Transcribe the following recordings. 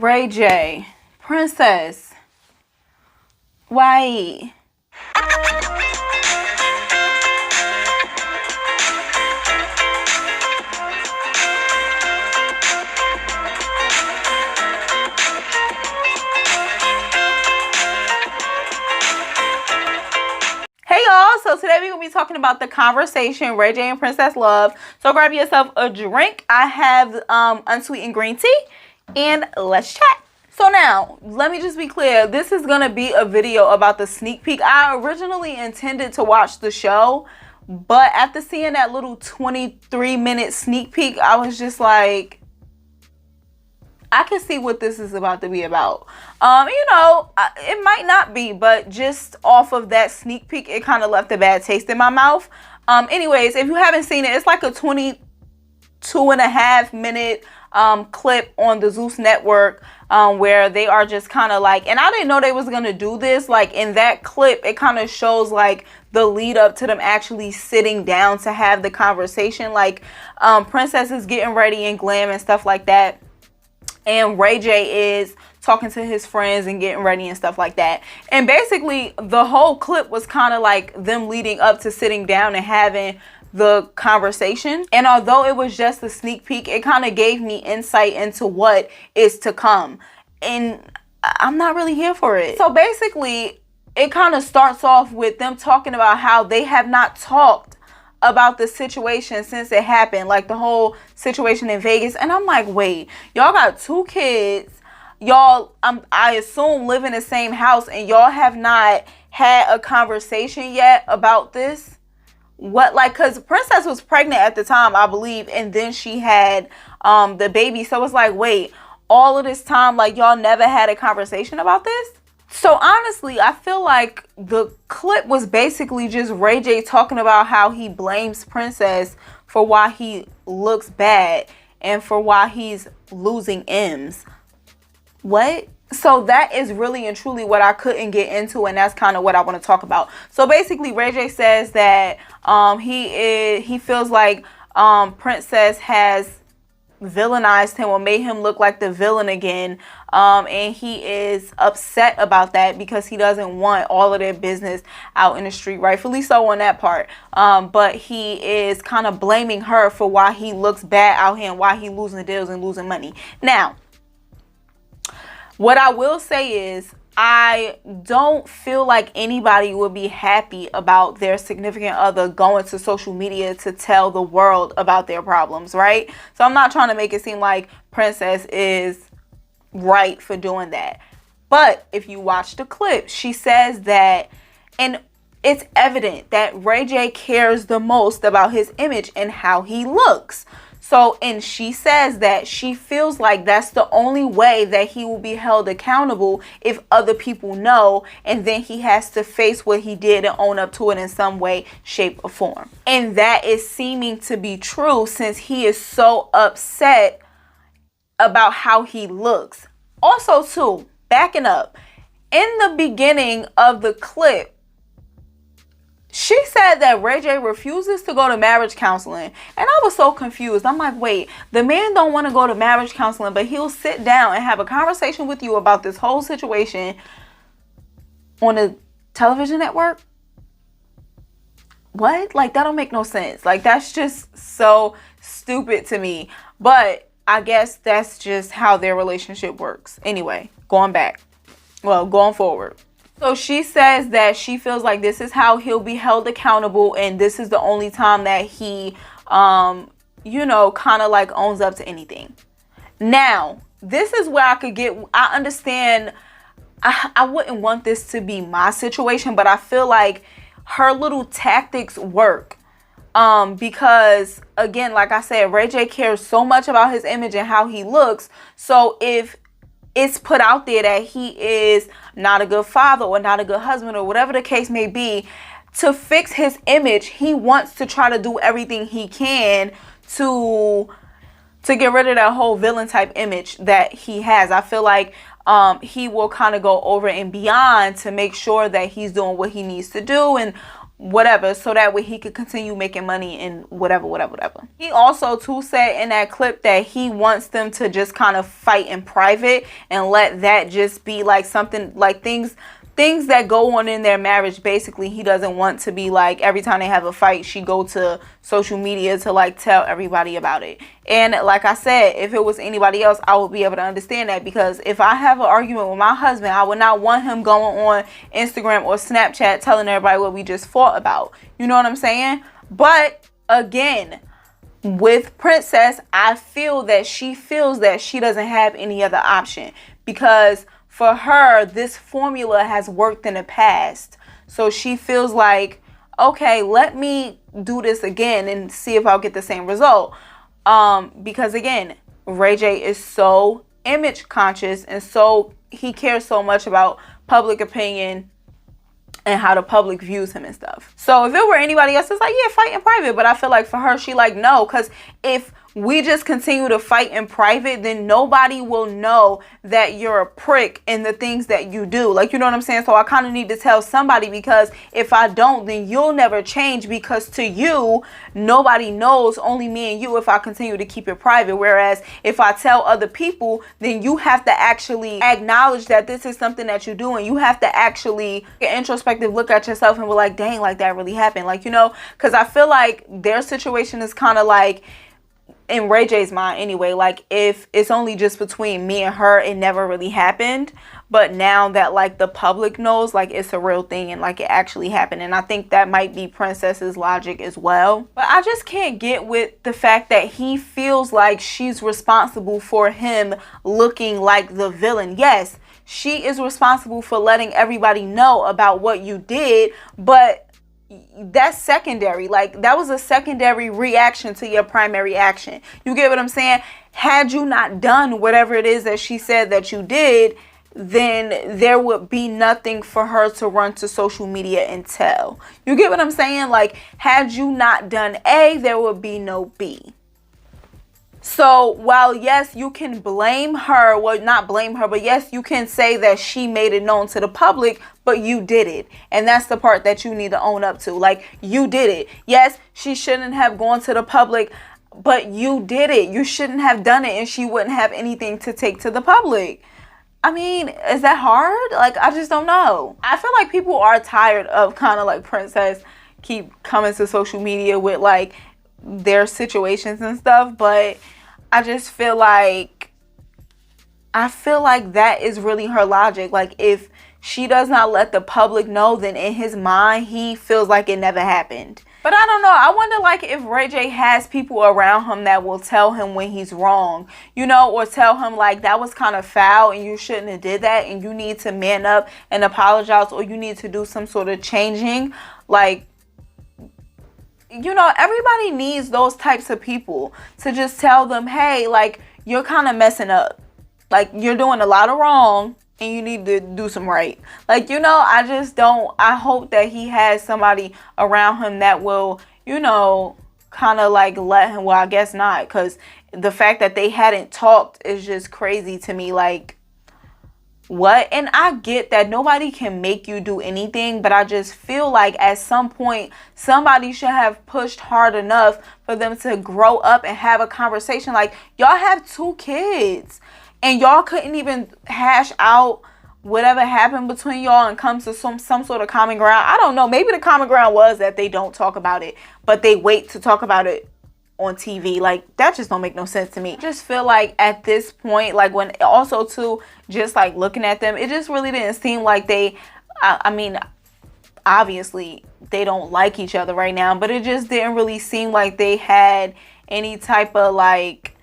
Ray J, Princess, why? Hey y'all, so today we're going to be talking about the conversation Ray J and Princess love. So grab yourself a drink. I have unsweetened green tea and let's chat. So now, let me just be clear. This is going to be a video about the sneak peek. I originally intended to watch the show, but after seeing that little 23-minute sneak peek, I was just like, I can see what this is about to be about. You know, it might not be, but just off of that sneak peek, it kind of left a bad taste in my mouth. Anyways, if you haven't seen it, it's like a 22.5-minute clip on the Zeus network where they are just kind of like, and I didn't know they was gonna do this. Like in that clip, it kind of shows like the lead up to them actually sitting down to have the conversation. Like Princess is getting ready and glam and stuff like that, and Ray J is talking to his friends and getting ready and stuff like that. And basically the whole clip was kind of like them leading up to sitting down and having the conversation. And although it was just a sneak peek, it kind of gave me insight into what is to come, and I'm not really here for it. So basically it kind of starts off with them talking about how they have not talked about the situation since it happened, like the whole situation in Vegas. And I'm like, wait, y'all got 2 kids, y'all I assume live in the same house, and y'all have not had a conversation yet about this? What, like, because Princess was pregnant at the time, I believe, and then she had the baby. So it's like, wait, all of this time, like, y'all never had a conversation about this? So honestly, I feel like the clip was basically just Ray J talking about how he blames Princess for why he looks bad and for why he's losing M's. What? So that is really and truly what I couldn't get into, and that's kind of what I want to talk about. So basically Ray J says that he feels like Princess has villainized him or made him look like the villain again, and he is upset about that because he doesn't want all of their business out in the street, rightfully so on that part, but he is kind of blaming her for why he looks bad out here and why he losing deals and losing money. Now, what I will say is, I don't feel like anybody would be happy about their significant other going to social media to tell the world about their problems, right? So I'm not trying to make it seem like Princess is right for doing that. But if you watch the clip, she says that, and it's evident that Ray J cares the most about his image and how he looks. So, and she says that she feels like that's the only way that he will be held accountable if other people know, and then he has to face what he did and own up to it in some way, shape, or form. And that is seeming to be true since he is so upset about how he looks. Also, too, backing up, in the beginning of the clip, she said that Ray J refuses to go to marriage counseling. And I was so confused. I'm like, wait, the man don't want to go to marriage counseling, but he'll sit down and have a conversation with you about this whole situation on a television network? What? Like, that don't make no sense. Like, that's just so stupid to me. But I guess that's just how their relationship works. Anyway, going forward. So she says that she feels like this is how he'll be held accountable, and this is the only time that he, you know, kind of like owns up to anything. Now, this is where I understand, I wouldn't want this to be my situation, but I feel like her little tactics work. Because again, like I said, Ray J cares so much about his image and how he looks. So if it's put out there that he is not a good father or not a good husband or whatever the case may be, to fix his image, he wants to try to do everything he can to get rid of that whole villain type image that he has. I feel like he will kind of go over and beyond to make sure that he's doing what he needs to do and whatever, so that way he could continue making money and whatever. He also too said in that clip that he wants them to just kind of fight in private and let that just be like something like things that go on in their marriage. Basically, he doesn't want to be like every time they have a fight she go to social media to like tell everybody about it. And like I said, if it was anybody else, I would be able to understand that, because if I have an argument with my husband, I would not want him going on Instagram or Snapchat telling everybody what we just fought about. You know what I'm saying? But again, with Princess, I feel that she feels that she doesn't have any other option, because for her, this formula has worked in the past. So she feels like, okay, let me do this again and see if I'll get the same result. Because again, Ray J is so image conscious, and so he cares so much about public opinion and how the public views him and stuff. So if it were anybody else, it's like, yeah, fight in private. But I feel like for her, she like, no, because if we just continue to fight in private, then nobody will know that you're a prick in the things that you do. Like, you know what I'm saying? So I kind of need to tell somebody, because if I don't, then you'll never change, because to you, nobody knows, only me and you, if I continue to keep it private. Whereas if I tell other people, then you have to actually acknowledge that this is something that you do, and you have to actually get an introspective look at yourself and be like, dang, like that really happened. Like, you know, because I feel like their situation is kind of like, in Ray J's mind anyway, like if it's only just between me and her, it never really happened. But now that like the public knows, like it's a real thing and like it actually happened. And I think that might be Princess's logic as well. But I just can't get with the fact that he feels like she's responsible for him looking like the villain. Yes, she is responsible for letting everybody know about what you did, but that's secondary. Like, that was a secondary reaction to your primary action. You get what I'm saying? Had you not done whatever it is that she said that you did, then there would be nothing for her to run to social media and tell. You get what I'm saying? Like, had you not done A, there would be no B. So while yes, you can blame her, well, not blame her, but yes, you can say that she made it known to the public, but you did it. And that's the part that you need to own up to. Like, you did it. Yes, she shouldn't have gone to the public, but you did it. You shouldn't have done it, and she wouldn't have anything to take to the public. I mean, is that hard? Like, I just don't know. I feel like people are tired of kind of like Princess keep coming to social media with like their situations and stuff, but I just feel like that is really her logic. Like, if she does not let the public know, then in his mind he feels like it never happened. But I don't know. I wonder like if Ray J has people around him that will tell him when he's wrong, you know, or tell him like that was kind of foul and you shouldn't have did that and you need to man up and apologize, or you need to do some sort of changing. Like, you know, everybody needs those types of people to just tell them, hey, like, you're kind of messing up. Like, you're doing a lot of wrong and you need to do some right. Like, you know, I hope that he has somebody around him that will, you know, kind of like let him, well, I guess not, because the fact that they hadn't talked is just crazy to me. Like, what? And I get that nobody can make you do anything, but I just feel like at some point somebody should have pushed hard enough for them to grow up and have a conversation. Like, y'all have 2 kids and y'all couldn't even hash out whatever happened between y'all and come to some sort of common ground. I don't know, maybe the common ground was that they don't talk about it, but they wait to talk about it on TV. Like, that just don't make no sense to me. I just feel like at this point, like, when also too, just like looking at them, it just really didn't seem like they, I mean, obviously they don't like each other right now, but it just didn't really seem like they had any type of like,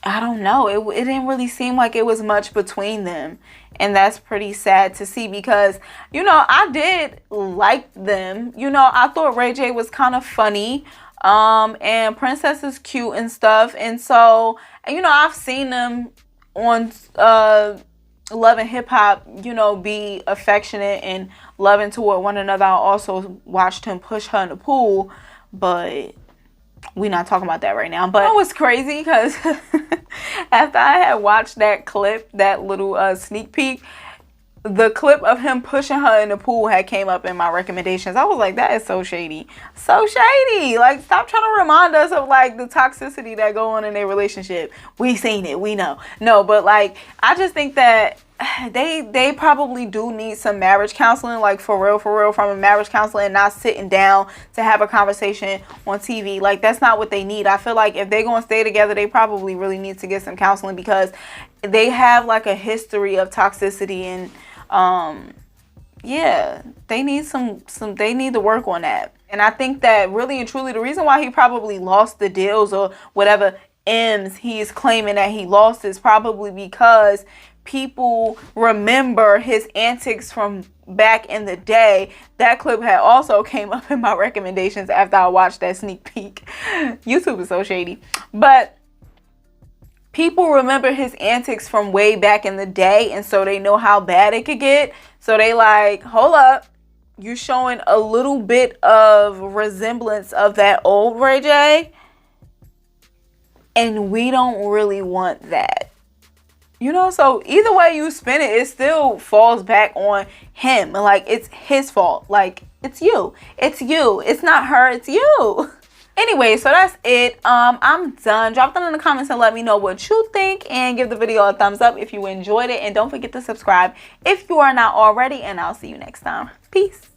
I don't know, it didn't really seem like it was much between them. And that's pretty sad to see, because, you know, I did like them. You know, I thought Ray J was kind of funny. And Princess is cute and stuff. And so, you know, I've seen them on Love and Hip Hop, you know, be affectionate and loving toward one another. I also watched him push her in the pool, but we're not talking about that right now. But it was crazy because after I had watched that clip, that little sneak peek, the clip of him pushing her in the pool had came up in my recommendations. I was like, that is so shady. So shady. Like, stop trying to remind us of like the toxicity that go on in their relationship. We seen it. We know. No, but like, I just think that they probably do need some marriage counseling, like for real, from a marriage counselor, and not sitting down to have a conversation on TV. Like, that's not what they need. I feel like if they're going to stay together, they probably really need to get some counseling, because they have like a history of toxicity, and yeah, they need they need to work on that. And I think that really and truly the reason why he probably lost the deals or whatever M's he's claiming that he lost is probably because people remember his antics from back in the day. That clip had also came up in my recommendations after I watched that sneak peek. YouTube is so shady. But people remember his antics from way back in the day, and so they know how bad it could get. So they like, hold up, you're showing a little bit of resemblance of that old Ray J, and we don't really want that. You know, so either way you spin it, it still falls back on him. Like, it's his fault. Like, it's you. It's you. It's not her. It's you. Anyway, so that's it. I'm done. Drop them in the comments and let me know what you think, and give the video a thumbs up if you enjoyed it, and don't forget to subscribe if you are not already, and I'll see you next time. Peace.